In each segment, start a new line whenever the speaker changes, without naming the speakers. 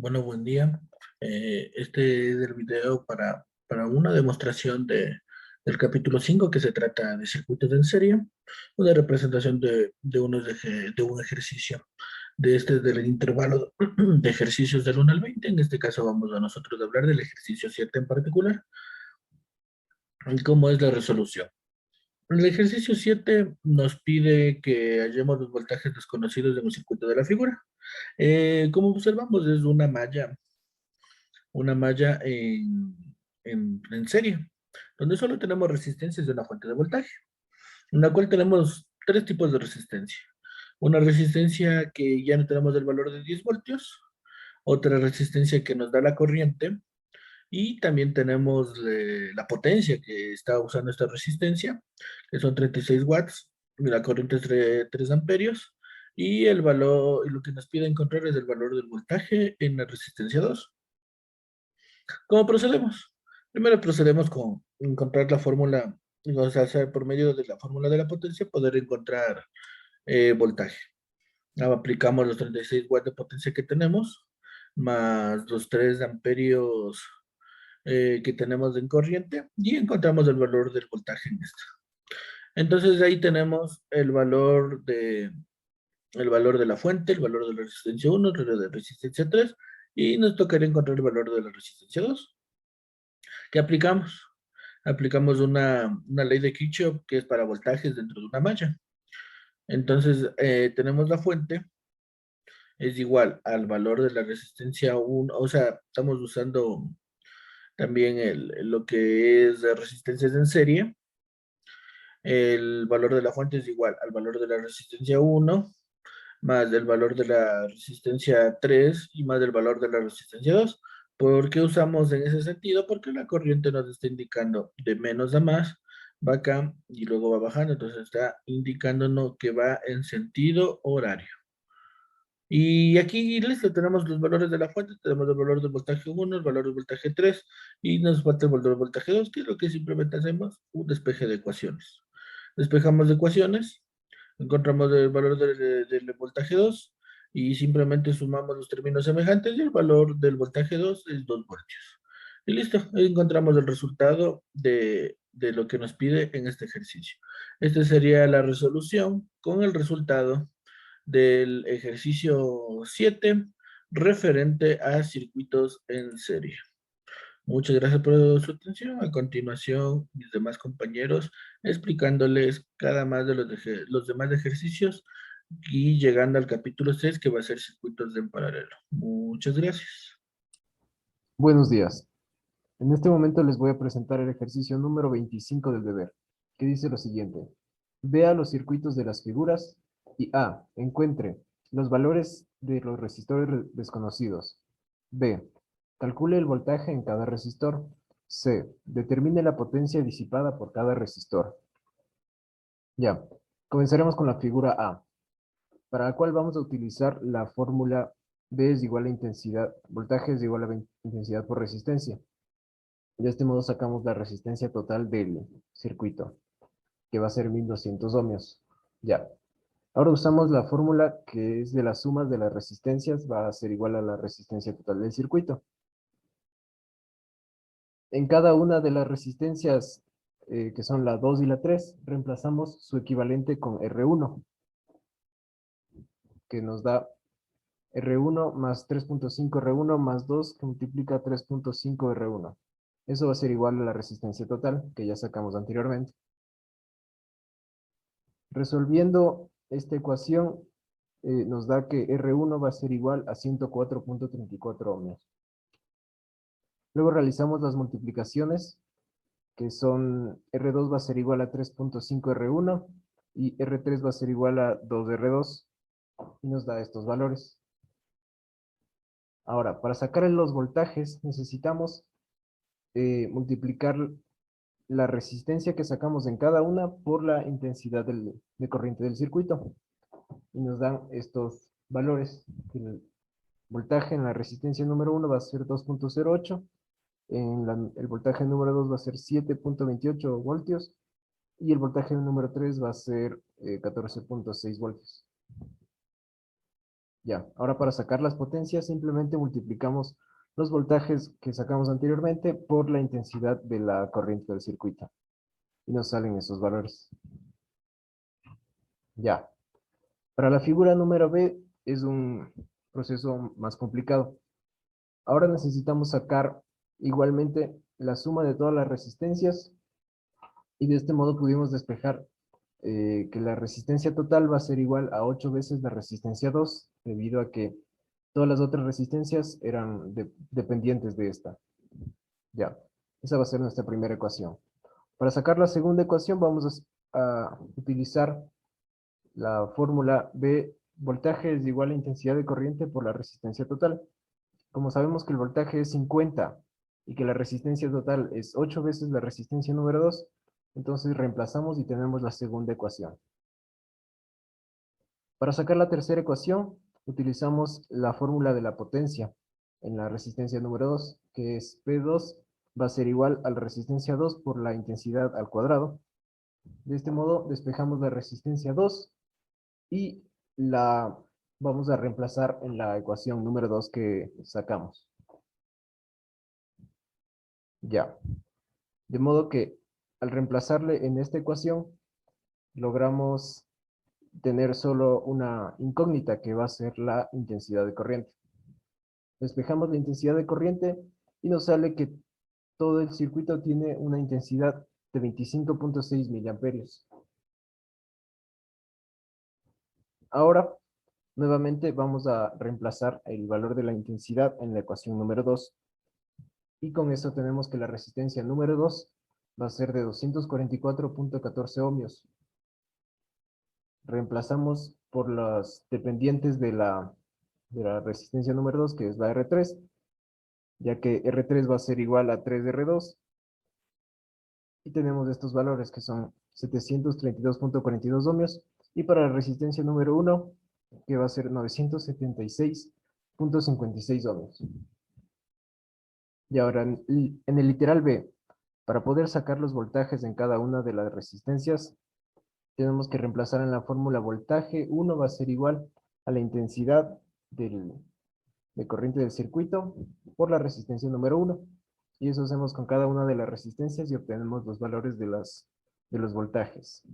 Bueno, buen día. Este es el video para una demostración del capítulo 5 que se trata de circuitos en serie, una representación de un ejercicio del intervalo de ejercicios del 1 al 20. En este caso vamos a nosotros a hablar del ejercicio 7 en particular, y cómo es la resolución. El ejercicio 7 nos pide que hallemos los voltajes desconocidos de un circuito de la figura. Como observamos, es una malla en serie, donde solo tenemos resistencias de una fuente de voltaje, en la cual tenemos tres tipos de resistencia. Una resistencia que ya no tenemos el valor de 10 voltios, otra resistencia que nos da la corriente, y también tenemos la potencia que está usando esta resistencia, que son 36 watts, y la corriente es 3 amperios, y el valor, y lo que nos pide encontrar es el valor del voltaje en la resistencia 2. ¿Cómo procedemos? Primero procedemos con encontrar la fórmula, o sea, por medio de la fórmula de la potencia, poder encontrar voltaje. Aplicamos los 36 watts de potencia que tenemos, más los 3 amperios que tenemos en corriente, y encontramos el valor del voltaje en esto. Entonces ahí tenemos el valor de la fuente, el valor de la resistencia 1, el valor de la resistencia 3, y nos tocaría encontrar el valor de la resistencia 2. ¿Qué aplicamos? Aplicamos una ley de Kirchhoff que es para voltajes dentro de una malla. Entonces, tenemos la fuente, es igual al valor de la resistencia 1, o sea, estamos usando también lo que es de resistencias en serie. El valor de la fuente es igual al valor de la resistencia 1, más el valor de la resistencia 3 y más el valor de la resistencia 2. ¿Por qué usamos en ese sentido? Porque la corriente nos está indicando de menos a más, va acá y luego va bajando, entonces está indicándonos que va en sentido horario. Y aquí listo, tenemos los valores de la fuente, tenemos el valor del voltaje 1, el valor del voltaje 3 y nos falta el valor del voltaje 2, que es lo que simplemente hacemos, un despeje de ecuaciones. Despejamos de ecuaciones, encontramos el valor del voltaje 2 y simplemente sumamos los términos semejantes y el valor del voltaje 2 es 2 voltios. Y listo, ahí encontramos el resultado de lo que nos pide en este ejercicio. Esta sería la resolución con el resultado del ejercicio 7 referente a circuitos en serie. Muchas gracias por su atención. A continuación, mis demás compañeros explicándoles cada más de los demás ejercicios y llegando al capítulo 6 que va a ser circuitos en paralelo. Muchas gracias.
Buenos días. En este momento les voy a presentar el ejercicio número 25 del deber, que dice lo siguiente. Vea los circuitos de las figuras y A. Encuentre los valores de los resistores desconocidos. B. Calcule el voltaje en cada resistor. C. Determine la potencia disipada por cada resistor. Ya, comenzaremos con la figura A, para la cual vamos a utilizar la fórmula V es igual a intensidad, voltaje es igual a intensidad por resistencia. De este modo sacamos la resistencia total del circuito, que va a ser 1200 ohmios. Ya. Ahora usamos la fórmula que es de las sumas de las resistencias, va a ser igual a la resistencia total del circuito. En cada una de las resistencias, que son la 2 y la 3, reemplazamos su equivalente con R1, que nos da R1 más 3.5 R1 más 2 que multiplica 3.5 R1. Eso va a ser igual a la resistencia total, que ya sacamos anteriormente. Resolviendo esta ecuación, nos da que R1 va a ser igual a 104.34 ohmios. Luego realizamos las multiplicaciones, que son R2 va a ser igual a 3.5 R1 y R3 va a ser igual a 2 R2 y nos da estos valores. Ahora, para sacar los voltajes necesitamos multiplicar la resistencia que sacamos en cada una por la intensidad de corriente del circuito. Y nos dan estos valores. El voltaje en la resistencia número 1 va a ser 2.08, el voltaje número 2 va a ser 7.28 voltios y el voltaje número 3 va a ser 14.6 voltios. Ya, ahora para sacar las potencias simplemente multiplicamos los voltajes que sacamos anteriormente por la intensidad de la corriente del circuito. Y nos salen esos valores. Ya. Para la figura número B es un proceso más complicado. Ahora necesitamos sacar igualmente la suma de todas las resistencias y de este modo pudimos despejar que la resistencia total va a ser igual a 8 veces la resistencia 2 debido a que todas las otras resistencias eran dependientes de esta. Ya, esa va a ser nuestra primera ecuación. Para sacar la segunda ecuación vamos a utilizar la fórmula B, voltaje es igual a intensidad de corriente por la resistencia total. Como sabemos que el voltaje es 50 y que la resistencia total es 8 veces la resistencia número 2, entonces reemplazamos y tenemos la segunda ecuación. Para sacar la tercera ecuación, utilizamos la fórmula de la potencia en la resistencia número 2, que es P2 va a ser igual a la resistencia 2 por la intensidad al cuadrado. De este modo despejamos la resistencia 2 y la vamos a reemplazar en la ecuación número 2 que sacamos. Ya. De modo que al reemplazarle en esta ecuación, logramos tener solo una incógnita que va a ser la intensidad de corriente. Despejamos la intensidad de corriente y nos sale que todo el circuito tiene una intensidad de 25.6 miliamperios. Ahora, nuevamente vamos a reemplazar el valor de la intensidad en la ecuación número 2. Y con eso tenemos que la resistencia número 2 va a ser de 244.14 ohmios. Reemplazamos por las dependientes de la resistencia número 2, que es la R3, ya que R3 va a ser igual a 3R2. Y tenemos estos valores que son 732.42 ohmios. Y para la resistencia número 1, que va a ser 976.56 ohmios. Y ahora en el literal B, para poder sacar los voltajes en cada una de las resistencias, tenemos que reemplazar en la fórmula voltaje 1 va a ser igual a la intensidad de corriente del circuito por la resistencia número 1. Y eso hacemos con cada una de las resistencias y obtenemos los valores de los voltajes.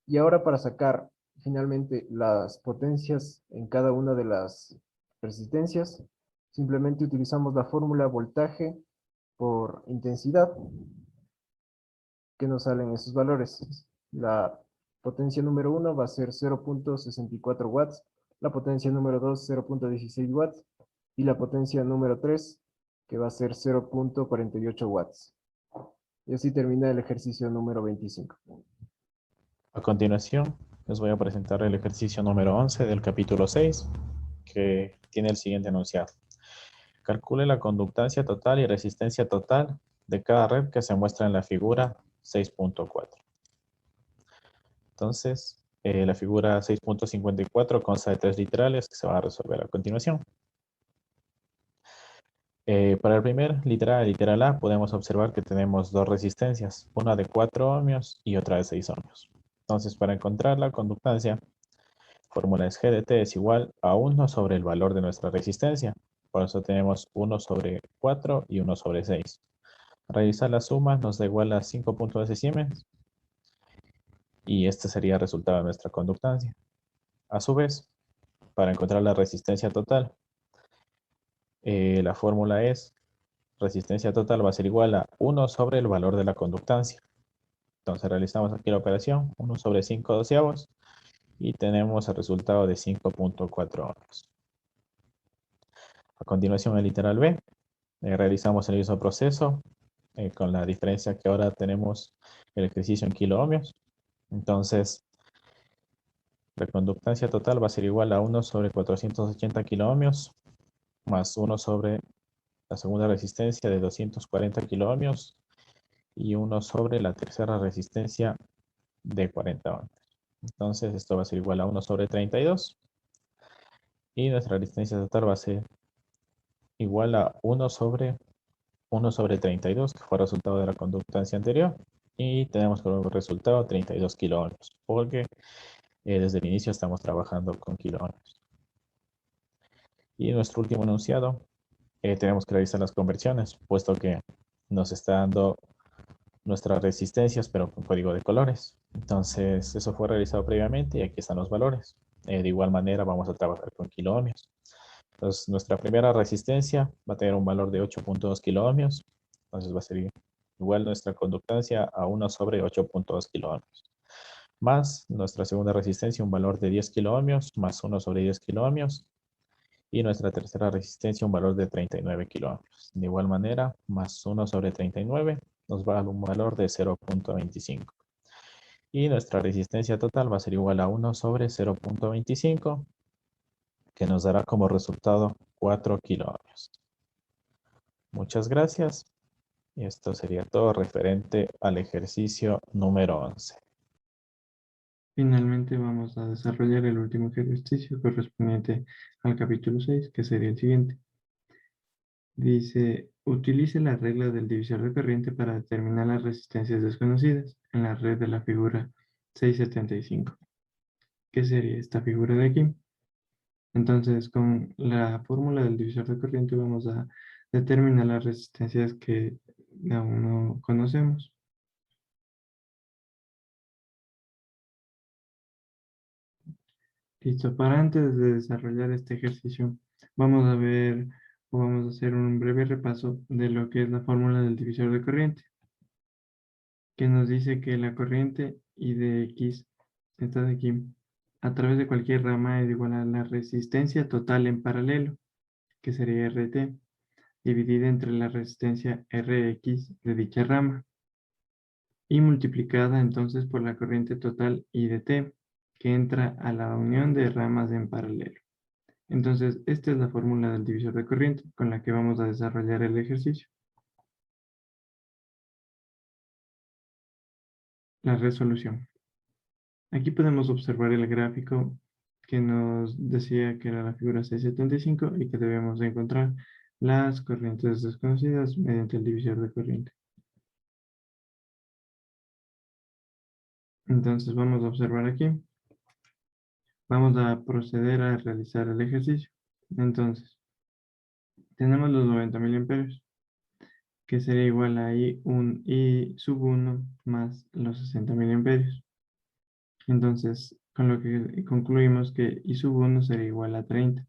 Y ahora para sacar finalmente las potencias en cada una de las resistencias, simplemente utilizamos la fórmula voltaje por intensidad, que nos salen esos valores. La potencia número 1 va a ser 0.64 watts, la potencia número 2 0.16 watts y la potencia número 3 que va a ser 0.48 watts. Y así termina el ejercicio número 25.
A continuación, les voy a presentar el ejercicio número 11 del capítulo 6, que tiene el siguiente enunciado. Calcule la conductancia total y resistencia total de cada red que se muestra en la figura 6.4. Entonces, la figura 6.54 consta de 3 literales que se van a resolver a continuación. Para el primer literal A, podemos observar que tenemos dos resistencias, una de 4 ohmios y otra de 6 ohmios. Entonces, para encontrar la conductancia, fórmula es G de T es igual a 1 sobre el valor de nuestra resistencia. Por eso tenemos 1 sobre 4 y 1 sobre 6. Realizar la suma nos da igual a 5.12 siemens. Y este sería el resultado de nuestra conductancia. A su vez, para encontrar la resistencia total, la fórmula es resistencia total va a ser igual a 1 sobre el valor de la conductancia. Entonces realizamos aquí la operación, 1 sobre 5 doceavos, y tenemos el resultado de 5.4 ohmios. A continuación, el literal B, realizamos el mismo proceso, con la diferencia que ahora tenemos el ejercicio en kiloohmios. Entonces, la conductancia total va a ser igual a 1 sobre 480 kiloohmios, más 1 sobre la segunda resistencia de 240 kiloohmios, y 1 sobre la tercera resistencia de 40 ohmios. Entonces, esto va a ser igual a 1 sobre 32. Y nuestra resistencia total va a ser igual a 1 sobre 32, que fue el resultado de la conductancia anterior. Y tenemos como resultado 32 kiloohmios, porque Desde el inicio estamos trabajando con kiloohmios. Y nuestro último enunciado, tenemos que realizar las conversiones, puesto que nos está dando nuestras resistencias, pero con código de colores. Entonces, eso fue realizado previamente y aquí están los valores. De igual manera, vamos a trabajar con kiloohmios. Entonces, nuestra primera resistencia va a tener un valor de 8.2 kiloohmios. Entonces, va a ser igual nuestra conductancia a 1 sobre 8.2 kiloohmios. Más nuestra segunda resistencia, un valor de 10 kiloohmios, más 1 sobre 10 kiloohmios. Y nuestra tercera resistencia, un valor de 39 kiloohmios. De igual manera, más 1 sobre 39 nos va a dar un valor de 0.25. Y nuestra resistencia total va a ser igual a 1 sobre 0.25, que nos dará como resultado 4 kiloohmios. Muchas gracias. Y esto sería todo referente al ejercicio número 11.
Finalmente vamos a desarrollar el último ejercicio correspondiente al capítulo 6, que sería el siguiente. Dice, utilice la regla del divisor de corriente para determinar las resistencias desconocidas en la red de la figura 675. ¿Qué sería esta figura de aquí? Entonces, con la fórmula del divisor de corriente vamos a determinar las resistencias que aún no conocemos. Listo, para antes de desarrollar este ejercicio, vamos a ver o vamos a hacer un breve repaso de lo que es la fórmula del divisor de corriente, que nos dice que la corriente I de X, esta de aquí, a través de cualquier rama es igual a la resistencia total en paralelo, que sería RT, dividida entre la resistencia Rx de dicha rama, y multiplicada entonces por la corriente total I de T, que entra a la unión de ramas en paralelo. Entonces, esta es la fórmula del divisor de corriente con la que vamos a desarrollar el ejercicio. La resolución. Aquí podemos observar el gráfico que nos decía que era la figura 675 y que debemos de encontrar las corrientes desconocidas mediante el divisor de corriente. Entonces vamos a observar aquí. Vamos a proceder a realizar el ejercicio. Entonces, tenemos los 90 miliamperios, que sería igual a I sub 1 más los 60 miliamperios. Entonces, con lo que concluimos que I sub 1 sería igual a 30.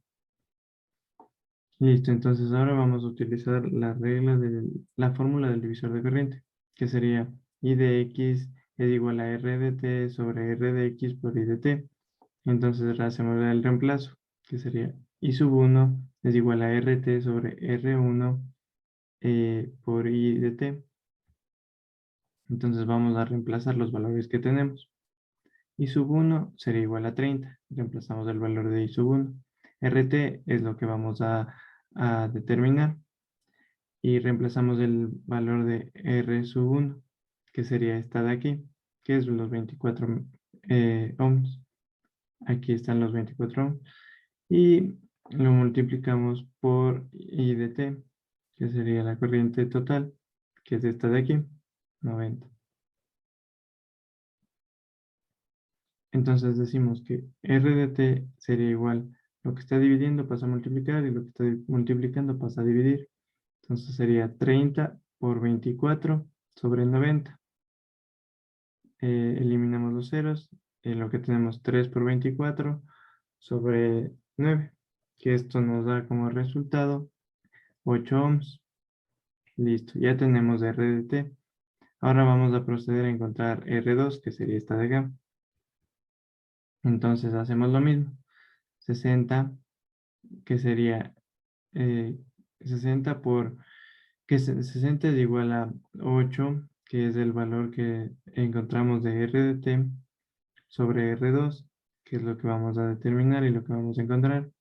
Listo, entonces ahora vamos a utilizar la regla de la fórmula del divisor de corriente, que sería I de X es igual a R de T sobre R de X por I de T. Entonces hacemos el reemplazo, que sería I sub 1 es igual a RT sobre R1 por I de T. Entonces vamos a reemplazar los valores que tenemos. I sub 1 sería igual a 30. Reemplazamos el valor de I sub 1. RT es lo que vamos a determinar. Y reemplazamos el valor de R sub 1, que sería esta de aquí, que es los 24 ohms. Aquí están los 24 ohms. Y lo multiplicamos por I de T, que sería la corriente total, que es esta de aquí, 90. Entonces decimos que R de T sería igual, lo que está dividiendo pasa a multiplicar y lo que está multiplicando pasa a dividir. Entonces sería 30 por 24 sobre 90. Eliminamos los ceros, lo que tenemos 3 por 24 sobre 9, que esto nos da como resultado 8 ohms. Listo, ya tenemos R de T. Ahora vamos a proceder a encontrar R2, que sería esta de acá. Entonces hacemos lo mismo. 60, que sería 60 por, que 60 es igual a 8, que es el valor que encontramos de R de T sobre R2, que es lo que vamos a determinar y lo que vamos a encontrar,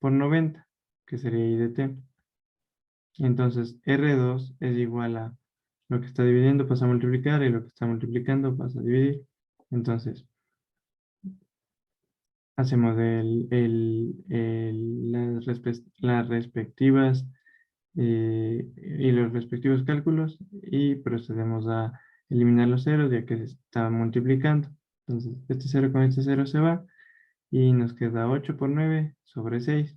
por 90, que sería I de T. Entonces R2 es igual a lo que está dividiendo pasa a multiplicar y lo que está multiplicando pasa a dividir. Entonces, hacemos las respectivas y los respectivos cálculos y procedemos a eliminar los ceros ya que se está multiplicando. Entonces, este 0 con este 0 se va y nos queda 8 por 9 sobre 6,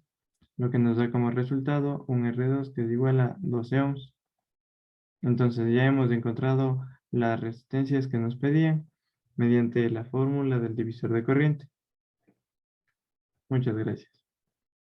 lo que nos da como resultado un R2 que es igual a 12 ohms. Entonces ya hemos encontrado las resistencias que nos pedían mediante la fórmula del divisor de corriente. Muchas gracias.